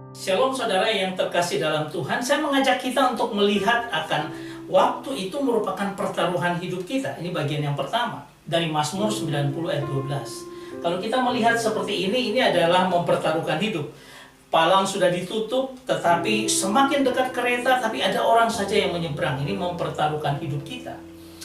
Shalom saudara yang terkasih dalam Tuhan. Saya mengajak kita untuk melihat akan waktu itu merupakan pertaruhan hidup kita. Ini bagian yang pertama dari Mazmur 90 ayat 12. Kalau kita melihat seperti ini adalah mempertaruhkan hidup. Palang sudah ditutup, tetapi semakin dekat kereta, tapi ada orang saja yang menyeberang. Ini mempertaruhkan hidup kita.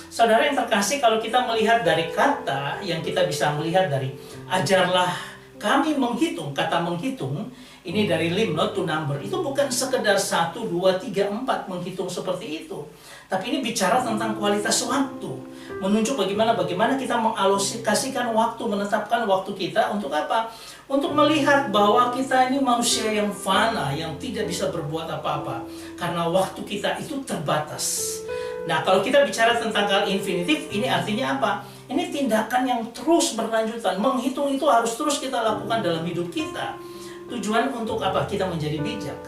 Saudara yang terkasih, kalau kita melihat dari kata yang kita bisa melihat dari ajarlah kami menghitung, kata menghitung, ini dari limnot to number, itu bukan sekedar 1, 2, 3, 4 menghitung seperti itu. Tapi ini bicara tentang kualitas waktu, menunjuk bagaimana kita mengalokasikan waktu, menetapkan waktu kita untuk apa? Untuk melihat bahwa kita ini manusia yang fana, yang tidak bisa berbuat apa-apa, karena waktu kita itu terbatas. Nah, kalau kita bicara tentang hal infinitif, ini artinya apa? Ini tindakan yang terus berlanjutan. Menghitung itu harus terus kita lakukan dalam hidup kita. Tujuan untuk apa? Kita menjadi bijak.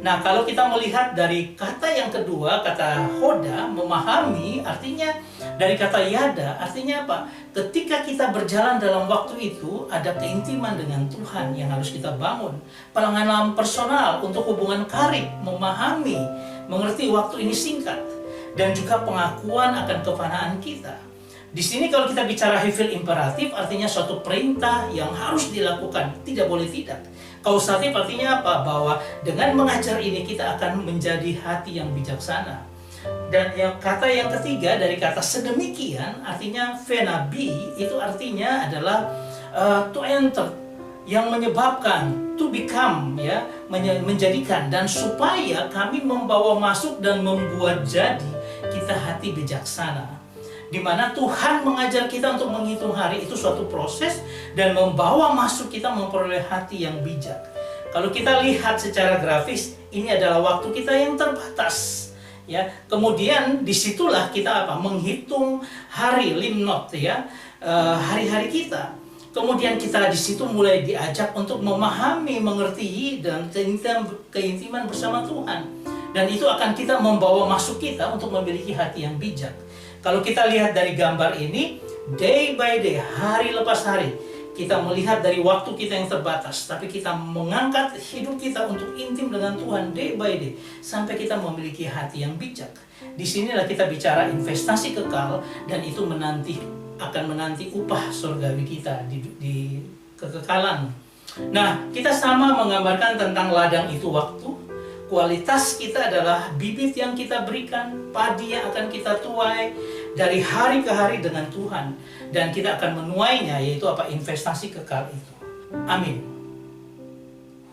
Nah, kalau kita melihat dari kata yang kedua, kata hoda, memahami, artinya dari kata yada, artinya apa? Ketika kita berjalan dalam waktu itu, ada keintiman dengan Tuhan yang harus kita bangun. Penanganan personal untuk hubungan karib, memahami, mengerti waktu ini singkat, dan juga pengakuan akan kefanaan kita. Di sini kalau kita bicara hifil imperatif, artinya suatu perintah yang harus dilakukan, tidak boleh tidak. Kausatif artinya apa? Bahwa dengan mengajar ini kita akan menjadi hati yang bijaksana. Dan kata yang ketiga dari kata sedemikian, artinya fenabi, itu artinya adalah to enter, yang menyebabkan, to become, ya, menjadikan, dan supaya kami membawa masuk dan membuat jadi kita hati bijaksana. Di mana Tuhan mengajar kita untuk menghitung hari, itu suatu proses, dan membawa masuk kita memperoleh hati yang bijak. Kalau kita lihat secara grafis, ini adalah waktu kita yang terbatas, ya. Kemudian disitulah kita apa? Menghitung hari, limnot, ya, hari-hari kita. Kemudian kita di situ mulai diajak untuk memahami, mengerti, dan keintiman bersama Tuhan. Dan itu akan kita membawa masuk kita untuk memiliki hati yang bijak. Kalau kita lihat dari gambar ini, day by day, hari lepas hari, kita melihat dari waktu kita yang terbatas, tapi kita mengangkat hidup kita untuk intim dengan Tuhan day by day, sampai kita memiliki hati yang bijak. Disinilah kita bicara investasi kekal, dan itu akan menanti upah surgawi kita di kekekalan. Nah, kita sama menggambarkan tentang ladang itu waktu. Kualitas kita adalah bibit yang kita berikan, padi yang akan kita tuai dari hari ke hari dengan Tuhan. Dan kita akan menuainya, yaitu apa? Investasi kekal itu. Amin.